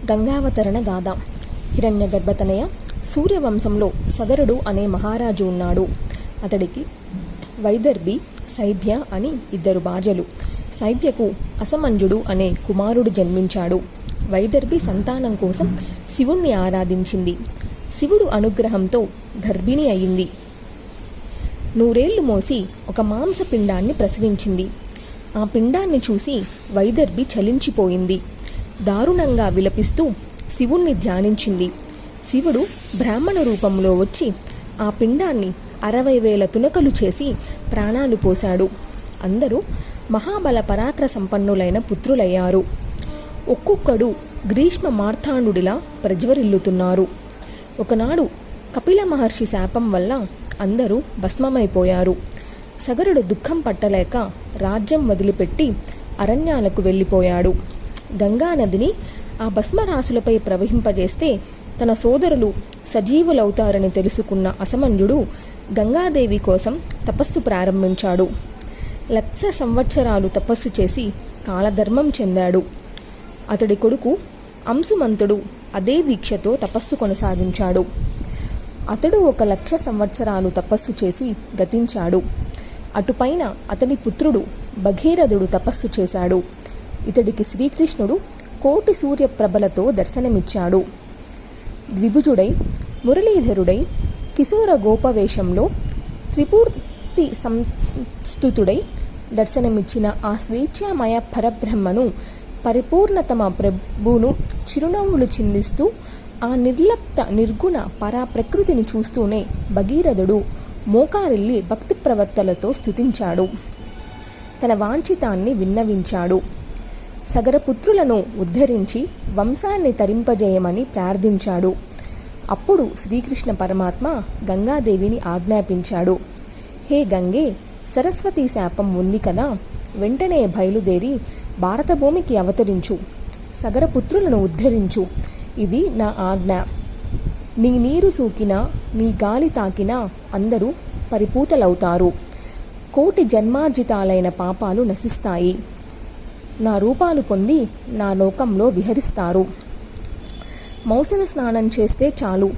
గంగావతరణ గాథ. హిరణ్యగర్భతనయ సూర్యవంశంలో సగరుడు అనే మహారాజు ఉన్నాడు. అతడికి వైదర్భి, శైభ్య అని ఇద్దరు భార్యలు. శైభ్యకు అసమంజుడు అనే కుమారుడు జన్మించాడు. వైదర్భి సంతానం కోసం శివుణ్ణి ఆరాధించింది. శివుడు అనుగ్రహంతో గర్భిణి అయింది. 100 ఏళ్లు మోసి ఒక మాంసపిండాన్ని ప్రసవించింది. ఆ పిండాన్ని చూసి వైదర్భి చలించిపోయింది. దారుణంగా విలపిస్తూ శివుణ్ణి ధ్యానించింది. శివుడు బ్రాహ్మణ రూపంలో వచ్చి ఆ పిండాన్ని 60,000 తునకలు చేసి ప్రాణాలు పోశాడు. అందరూ మహాబల పరాక్ర సంపన్నులైన పుత్రులయ్యారు. ఒక్కొక్కడు గ్రీష్మ మార్తాండుడిలా ప్రజ్వరిల్లుతున్నారు. ఒకనాడు కపిల మహర్షి శాపం వల్ల అందరూ భస్మమైపోయారు. సగరుడు దుఃఖం పట్టలేక రాజ్యం వదిలిపెట్టి అరణ్యాలకు వెళ్ళిపోయాడు. గంగానదిని ఆ భస్మరాశులపై ప్రవహింపజేస్తే తన సోదరులు సజీవులవుతారని తెలుసుకున్న అసమంజుడు గంగాదేవి కోసం తపస్సు ప్రారంభించాడు. 1,00,000 సంవత్సరాలు తపస్సు చేసి కాలధర్మం చెందాడు. అతడి కొడుకు అంశుమంతుడు అదే దీక్షతో తపస్సు కొనసాగించాడు. అతడు 1,00,000 సంవత్సరాలు తపస్సు చేసి గతించాడు. అటుపైన అతడి పుత్రుడు భగీరథుడు తపస్సు చేశాడు. ఇతడికి శ్రీకృష్ణుడు 1,00,00,000 సూర్యప్రభలతో దర్శనమిచ్చాడు. ద్విభుజుడై మురళీధరుడై కిశోర గోపవేషంలో త్రిపూర్తి సంస్థుతుడై దర్శనమిచ్చిన ఆ స్వేచ్ఛామయ పరబ్రహ్మను, పరిపూర్ణతమ ప్రభువును చిరునవ్వులు చిందిస్తూ ఆ నిర్లిప్త నిర్గుణ పరాప్రకృతిని చూస్తూనే భగీరథుడు మోకారిల్లి భక్తి ప్రవర్తలతో స్తుతించాడు. తన వాంఛితాన్ని విన్నవించాడు. సగరపుత్రులను ఉద్ధరించి వంశాన్ని తరింపజేయమని ప్రార్థించాడు. అప్పుడు శ్రీకృష్ణ పరమాత్మ గంగాదేవిని ఆజ్ఞాపించాడు. హే గంగే, సరస్వతీ శాపం ఉంది కదా, వెంటనే బయలుదేరి భారత భూమికి అవతరించు, సగరపుత్రులను ఉద్ధరించు. ఇది నా ఆజ్ఞ. నీ నీరు సూకినా నీ గాలి తాకినా అందరూ పరిపూతలవుతారు. 1,00,000 జన్మార్జితాలైన పాపాలు నశిస్తాయి. నా రూపాలు పొంది నా లోకంలో విహరిస్తారు. మౌసల స్నానం చేస్తే చాలు,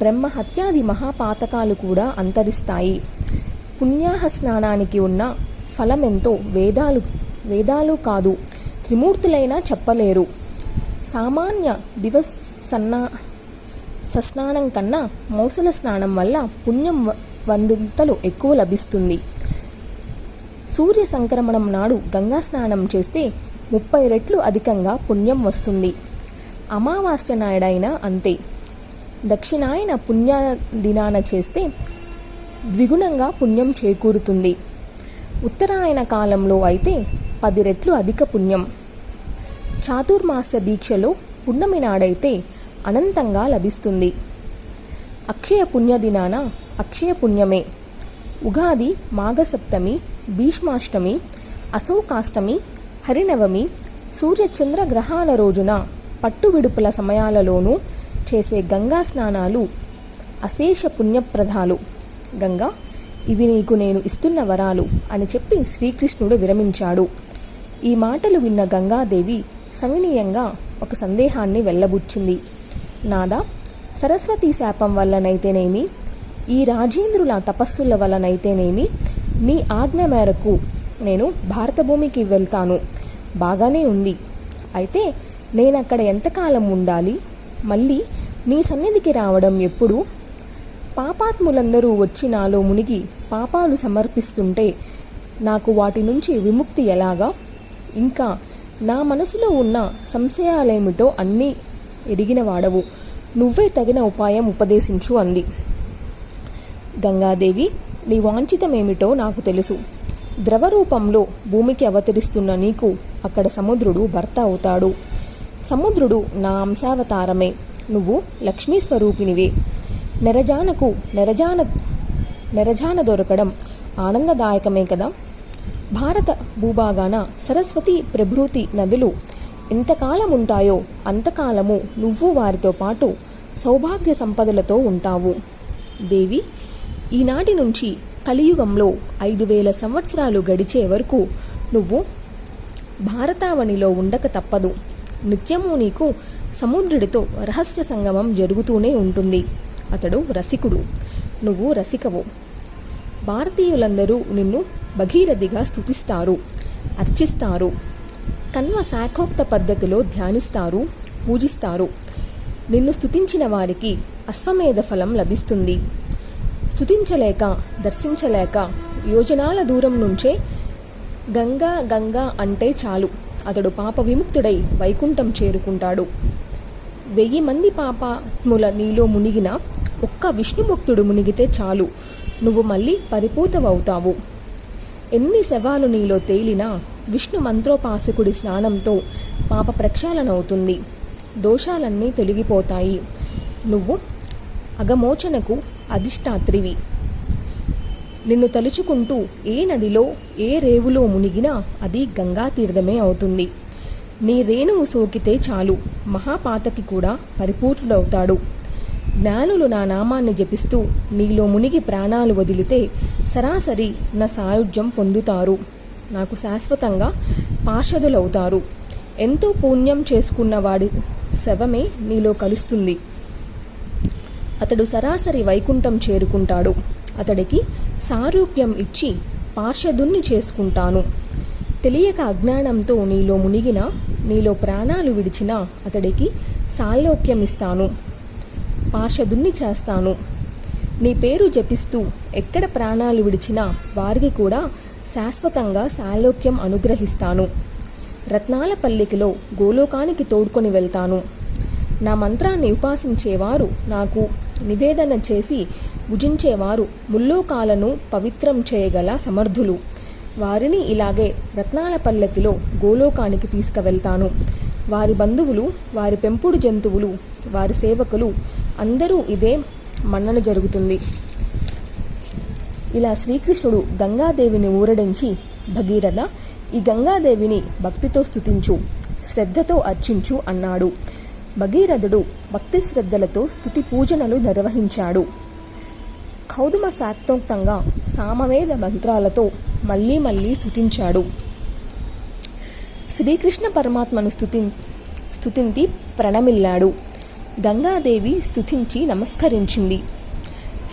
బ్రహ్మహత్యాది మహాపాతకాలు కూడా అంతరిస్తాయి. పుణ్యాహ స్నానానికి ఉన్న ఫలమెంతో వేదాలు కాదు, త్రిమూర్తులైనా చెప్పలేరు. సామాన్య స్నానం కన్నా మౌసల స్నానం వల్ల పుణ్యం 100 ఎక్కువ లభిస్తుంది. సూర్య సంక్రమణం నాడు గంగా స్నానం చేస్తే 30 రెట్లు అధికంగా పుణ్యం వస్తుంది. అమావాస్య నాయుడైనా అంతే. దక్షిణాయన పుణ్య దినాన చేస్తే ద్విగుణంగా పుణ్యం చేకూరుతుంది. ఉత్తరాయణ కాలంలో అయితే 10 రెట్లు అధిక పుణ్యం. చాతుర్మాస్య దీక్షలో పున్నమి నాడైతే అనంతంగా లభిస్తుంది. అక్షయ పుణ్యదినాన అక్షయ పుణ్యమే. ఉగాది, మాఘసప్తమి, భీష్మాష్టమి, అశోకాష్టమి, హరినవమి, సూర్యచంద్ర గ్రహాల రోజున పట్టు విడుపుల సమయాలలోనూ చేసే గంగా స్నానాలు అశేష పుణ్యప్రదాలు. గంగా, ఇవి నీకు నేను ఇస్తున్న వరాలు అని చెప్పి శ్రీకృష్ణుడు విరమించాడు. ఈ మాటలు విన్న గంగాదేవి సవినీయంగా ఒక సందేహాన్ని వెళ్ళబుచ్చింది. నాదా, సరస్వతీ శాపం వల్లనైతేనేమి, ఈ రాజేంద్రుల తపస్సుల వల్లనైతేనేమి, నీ ఆజ్ఞ మేరకు నేను భారత భూమికి వెళ్తాను. బాగానే ఉంది. అయితే నేనక్కడ ఎంతకాలం ఉండాలి? మళ్ళీ నీ సన్నిధికి రావడం ఎప్పుడు? పాపాత్ములందరూ వచ్చి నాలో మునిగి పాపాలు సమర్పిస్తుంటే నాకు వాటి నుంచి విముక్తి ఎలాగా? ఇంకా నా మనసులో ఉన్న సంశయాలేమిటో అన్నీ ఎరిగిన వాడవు, నువ్వే తగిన ఉపాయం ఉపదేశించు అంది. గంగాదేవి, నీ వాంఛితమేమిటో నాకు తెలుసు. ద్రవరూపంలో భూమికి అవతరిస్తున్న నీకు అక్కడ సముద్రుడు భర్త అవుతాడు. సముద్రుడు నా అంశావతారమే. నువ్వు లక్ష్మీ స్వరూపినివే. నెరజానకు నెరజాన దొరకడం ఆనందదాయకమే కదా. భారత భూభాగాన సరస్వతి, ప్రభృతి నదులు ఎంతకాలం ఉంటాయో అంతకాలము నువ్వు వారితో పాటు సౌభాగ్య సంపదలతో ఉంటావు. దేవి, ఈనాటి నుంచి కలియుగంలో 5,000 సంవత్సరాలు గడిచే వరకు నువ్వు భారతావనిలో ఉండక తప్పదు. నిత్యము నీకు సముద్రుడితో రహస్య సంగమం జరుగుతూనే ఉంటుంది. అతడు రసికుడు, నువ్వు రసికవు. భారతీయులందరూ నిన్ను భగీరథిగా స్తుతిస్తారు, అర్చిస్తారు. కన్వ శాఖోక్త పద్ధతిలో ధ్యానిస్తారు, పూజిస్తారు. నిన్ను స్తుతించిన వారికి అశ్వమేధ ఫలం లభిస్తుంది. స్తుతించలేక, దర్శించలేక యోజనాల దూరం నుంచే గంగా గంగా అంటే చాలు, అతడు పాప విముక్తుడై వైకుంఠం చేరుకుంటాడు. 1000 మంది పాపాత్ముల నీలో మునిగిన ఒక్క విష్ణుభక్తుడు మునిగితే చాలు, నువ్వు మళ్ళీ పరిపూతవవుతావు. ఎన్ని శవాలు నీలో తేలినా విష్ణు మంత్రోపాసకుడి స్నానంతో పాప ప్రక్షాళనవుతుంది, దోషాలన్నీ తొలగిపోతాయి. నువ్వు అగమోచనకు అధిష్టాత్రివి. నిన్ను తలుచుకుంటూ ఏ నదిలో, ఏ రేవులో మునిగినా అది గంగా తీర్థమే అవుతుంది. నీ రేణువు సోకితే చాలు, మహాపాతకి కూడా పరిపూర్ణుడవుతాడు. జ్ఞానులు నా నామాన్ని జపిస్తూ నీలో మునిగి ప్రాణాలు వదిలితే సరాసరి నా సాయుధ్యం పొందుతారు, నాకు శాశ్వతంగా పార్షదులవుతారు. ఎంతో పుణ్యం చేసుకున్న వాడి శవమే నీలో కలుస్తుంది. అతడు సరాసరి వైకుంఠం చేరుకుంటాడు. అతడికి సారూప్యం ఇచ్చి పార్షదుణ్ణి చేసుకుంటాను. తెలియక అజ్ఞానంతో నీలో మునిగిన, నీలో ప్రాణాలు విడిచిన అతడికి సాలోక్యం ఇస్తాను, పార్షదుణ్ణి చేస్తాను. నీ పేరు జపిస్తూ ఎక్కడ ప్రాణాలు విడిచినా వారికి కూడా శాశ్వతంగా సాలోక్యం అనుగ్రహిస్తాను. రత్నాల పల్లికలో గోలోకానికి తోడ్కొని వెళ్తాను. నా మంత్రాన్ని ఉపాసించేవారు, నాకు నివేదన చేసి భుజించేవారు ముల్లోకాలను పవిత్రం చేయగల సమర్థులు. వారిని ఇలాగే రత్నాల పల్లకిలో గోలోకానికి తీసుకువెళ్తాను. వారి బంధువులు, వారి పెంపుడు జంతువులు, వారి సేవకులు అందరూ ఇదే మన్నన జరుగుతుంది. ఇలా శ్రీకృష్ణుడు గంగాదేవిని ఊరడించి, భగీరథ, ఈ గంగాదేవిని భక్తితో స్తుతించు, శ్రద్ధతో అర్చించు అన్నాడు. భగీరథుడు భక్తి శ్రద్ధలతో స్తుతి పూజనలు నిర్వహించాడు. కౌదుమ శాక్తోక్తంగా సామవేద మంత్రాలతో మళ్ళీ మళ్ళీ స్తుతించాడు. శ్రీకృష్ణ పరమాత్మను స్తుతించి ప్రణమిల్లాడు. గంగాదేవి స్తుతించి నమస్కరించింది.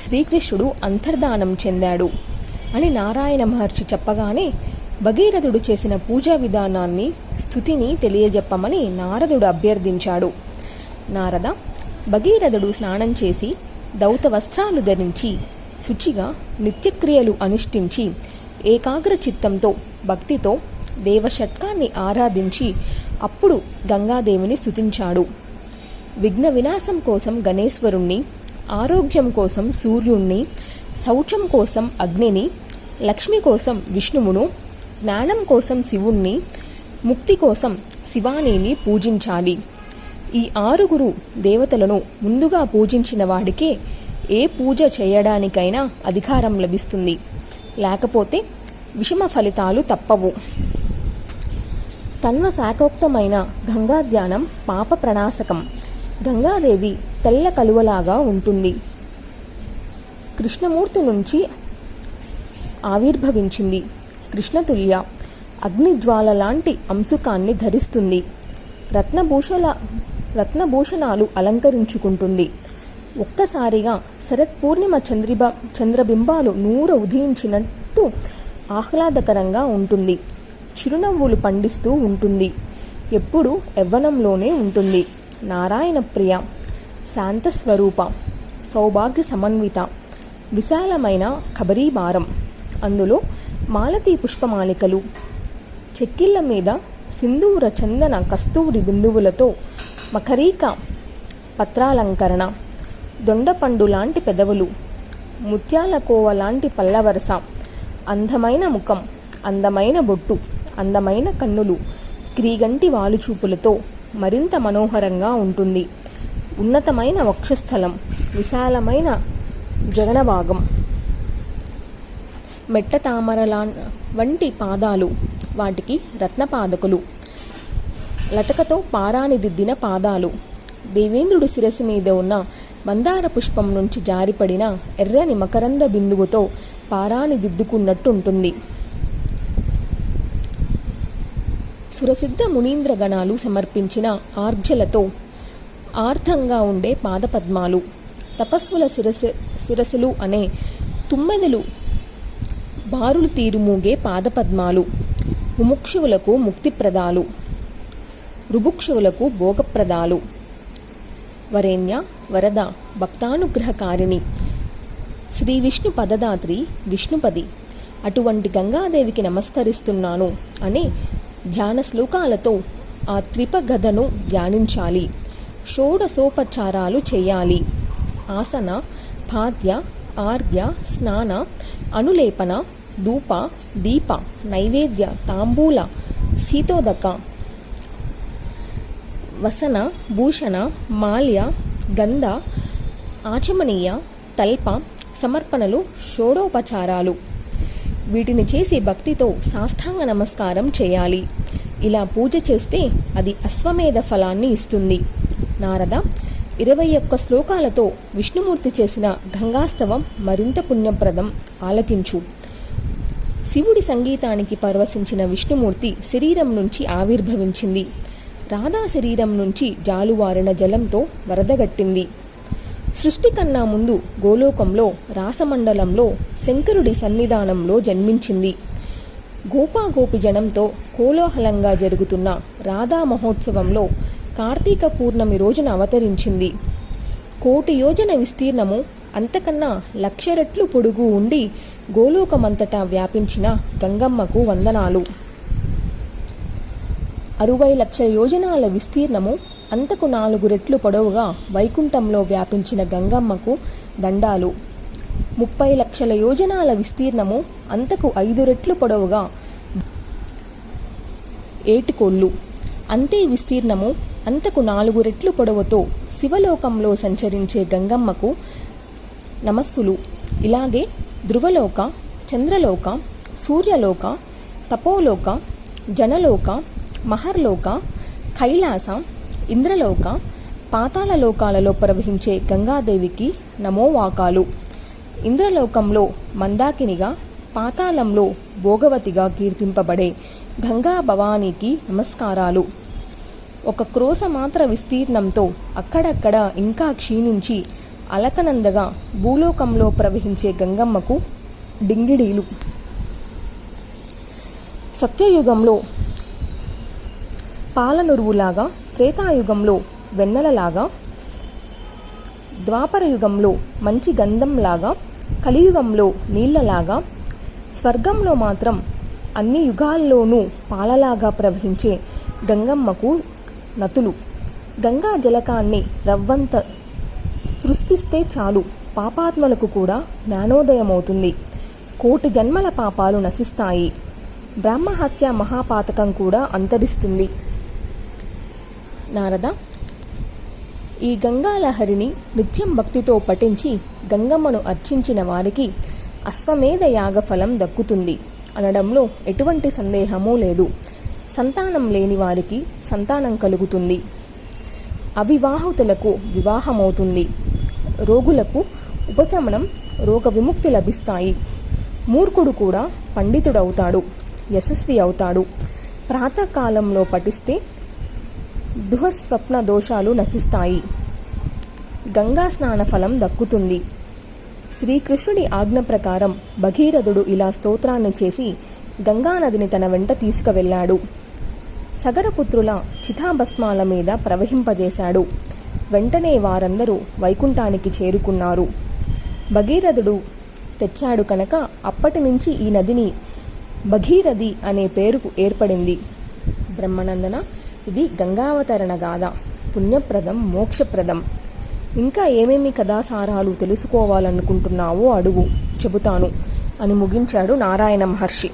శ్రీకృష్ణుడు అంతర్ధానం చెందాడు అని నారాయణ మహర్షి చెప్పగానే భగీరథుడు చేసిన పూజా విధానాన్ని, స్తుతిని తెలియజెప్పమని నారదుడు అభ్యర్థించాడు. నారద, భగీరథుడు స్నానం చేసి దౌత వస్త్రాలు ధరించి శుచిగా నిత్యక్రియలు అనుష్ఠించి ఏకాగ్ర చిత్తంతో భక్తితో దేవషట్కాన్ని ఆరాధించి అప్పుడు గంగాదేవిని స్తుతించాడు. విఘ్న వినాశం కోసం గణేశ్వరుణ్ణి, ఆరోగ్యం కోసం సూర్యుణ్ణి, శౌచం కోసం అగ్నిని, లక్ష్మి కోసం విష్ణువును, జ్ఞానం కోసం శివుణ్ణి, ముక్తి కోసం శివానీని పూజించాలి. ఈ 6 దేవతలను ముందుగా పూజించిన వాడికే ఏ పూజ చేయడానికైనా అధికారం లభిస్తుంది, లేకపోతే విషమ ఫలితాలు తప్పవు. తన్వ శాఖోక్తమైన గంగా ధ్యానం పాప ప్రణాశకం. గంగాదేవి తెల్ల కలువలాగా ఉంటుంది. కృష్ణమూర్తి నుంచి ఆవిర్భవించింది. కృష్ణతుల్య అగ్నిజ్వాల లాంటి అంశుకాన్ని ధరిస్తుంది. రత్నభూషణాలు అలంకరించుకుంటుంది. ఒక్కసారిగా శరత్పూర్ణిమ చంద్రబింబాలు 100 ఉదయించినట్టు ఆహ్లాదకరంగా ఉంటుంది. చిరునవ్వులు పండిస్తూ ఉంటుంది. ఎప్పుడూ యవ్వనంలోనే ఉంటుంది. నారాయణ ప్రియ, శాంతస్వరూప, సౌభాగ్య సమన్విత, విశాలమైన కబరీబారం. అందులో మాలతీ పుష్పమాలికలు, చెక్కిళ్ళ మీద సింధూర చందన కస్తూరి బిందువులతో మకరీక పత్రాలంకరణ, దొండపండు లాంటి పెదవులు, ముత్యాల కోవ లాంటి పల్లవరస, అందమైన ముఖం, అందమైన బొట్టు, అందమైన కన్నులు, క్రీగంటి వాలుచూపులతో మరింత మనోహరంగా ఉంటుంది. ఉన్నతమైన వక్షస్థలం, విశాలమైన జగనభాగం, మెట్ట తామరలా వంటి పాదాలు, వాటికి రత్నపాదకులు, లతకతో పారాని దిద్దిన పాదాలు. దేవేంద్రుడి శిరస్సు మీద ఉన్న మందార పుష్పం నుంచి జారిపడిన ఎర్రని మకరంద బిందువుతో పారాని దిద్దుకున్నట్టుంటుంది. సురసిద్ధ మునీంద్రగణాలు సమర్పించిన ఆర్ఘ్యలతో ఆర్ధంగా ఉండే పాదపద్మాలు, తపస్సుల శిరసులు అనే తుమ్మెదలు బారులు తీరుమూగే పాదపద్మాలు, ముముక్షువులకు ముక్తిప్రదాలు, రుభుక్షువులకు భోగప్రదాలు, వరేణ్య వరద భక్తానుగ్రహకారిణి, శ్రీ విష్ణు పదదాత్రి విష్ణుపది, అటువంటి గంగాదేవికి నమస్కరిస్తున్నాను అనే ధ్యాన శ్లోకాలతో ఆ త్రిపగదను ధ్యానించాలి. షోడశోపచారాలు చేయాలి. ఆసన, పాద్య, ఆర్ఘ్య, స్నాన, అనులేపన, ధూప, దీప, నైవేద్య, తాంబూల, శీతోదక, వసన, భూషణ, మాల్య, గంధ, ఆచమనీయ, తల్ప సమర్పణలు షోడోపచారాలు. వీటిని చేసి భక్తితో సాష్టాంగ నమస్కారం చేయాలి. ఇలా పూజ చేస్తే అది అశ్వమేధ ఫలాన్ని ఇస్తుంది. నారద, 21 శ్లోకాలతో విష్ణుమూర్తి చేసిన గంగాస్తవం మరింత పుణ్యప్రదం. ఆలకించు. శివుడి సంగీతానికి పరవశించిన విష్ణుమూర్తి శరీరం నుంచి ఆవిర్భవించింది. రాధా శరీరం నుంచి జాలువారిన జలంతో వరదగట్టింది. సృష్టి కన్నా ముందు గోలోకంలో రాసమండలంలో శంకరుడి సన్నిధానంలో జన్మించింది. గోపాగోపి జనంతో కోలాహలంగా జరుగుతున్న రాధా మహోత్సవంలో కార్తీక పూర్ణమి రోజున అవతరించింది. 1,000,000 యోజన విస్తీర్ణము, అంతకన్నా 1,00,000 రెట్లు పొడుగు ఉండి గోలోకమంతటా వ్యాపించిన గంగమ్మకు వందనాలు. 60 లక్షల యోజనాల విస్తీర్ణము, అంతకు 4 రెట్లు పొడవుగా వైకుంఠంలో వ్యాపించిన గంగమ్మకు దండాలు. 30 లక్షల యోజనాల విస్తీర్ణము, అంతకు 5 రెట్లు పొడవుగా ఏటికోళ్ళు. అంతే విస్తీర్ణము, అంతకు 4 రెట్లు పొడవుతో శివలోకంలో సంచరించే గంగమ్మకు నమస్సులు. ఇలాగే ధ్రువలోక, చంద్రలోక, సూర్యలోక, తపోలోక, జనలోక, మహర్లోక, కైలాస, ఇంద్రలోక, పాతాళలోకాలలో ప్రవహించే గంగాదేవికి నమోవాకాలు. ఇంద్రలోకంలో మందాకినిగా, పాతాళంలో భోగవతిగా కీర్తింపబడే గంగా భవానీకి నమస్కారాలు. 1 క్రోశమాత్ర విస్తీర్ణంతో అక్కడక్కడ ఇంకా క్షీణించి అలకనందగా భూలోకంలో ప్రవహించే గంగమ్మకు డింగిడీలు. సత్యయుగంలో పాలనురువులాగా, త్రేతాయుగంలో వెన్నెలలాగా, ద్వాపరయుగంలో మంచి గంధంలాగా, కలియుగంలో నీళ్లలాగా, స్వర్గంలో మాత్రం అన్ని యుగాల్లోనూ పాలలాగా ప్రవహించే గంగమ్మకు నతులు. గంగా జలకాన్ని రవ్వంత స్పృశిస్తే చాలు పాపాత్మలకు కూడా జ్ఞానోదయమవుతుంది. 1,000,000 జన్మల పాపాలు నశిస్తాయి. బ్రహ్మహత్య మహాపాతకం కూడా అంతరిస్తుంది. నారద, ఈ గంగాలహరిని నిత్యం భక్తితో పఠించి గంగమ్మను అర్చించిన వారికి అశ్వమేధ యాగఫలం దక్కుతుంది అనడంలో ఎటువంటి సందేహమూ లేదు. సంతానం లేని వారికి సంతానం కలుగుతుంది. అవివాహితులకు వివాహమవుతుంది. రోగులకు ఉపశమనం, రోగ విముక్తి లభిస్తాయి. మూర్ఖుడు కూడా పండితుడవుతాడు, యశస్వి అవుతాడు. ప్రాతకాలంలో పఠిస్తే దుఃస్వప్న దోషాలు నశిస్తాయి. గంగా స్నాన ఫలం దక్కుతుంది. శ్రీకృష్ణుడి ఆజ్ఞ ప్రకారం భగీరథుడు ఇలా స్తోత్రాన్ని చేసి గంగానదిని తన వెంట తీసుకువెళ్ళాడు. సగరపుత్రుల చితాభస్మాల మీద ప్రవహింపజేశాడు. వెంటనే వారందరూ వైకుంఠానికి చేరుకున్నారు. భగీరథుడు తెచ్చాడు కనుక అప్పటి నుంచి ఈ నదిని భగీరథి అనే పేరుకు ఏర్పడింది. బ్రహ్మనందన, ఇది గంగావతరణ గాథ. పుణ్యప్రదం, మోక్షప్రదం. ఇంకా ఏమేమి కథాసారాలు తెలుసుకోవాలనుకుంటున్నావో అడుగు, చెబుతాను అని ముగించాడు నారాయణ మహర్షి.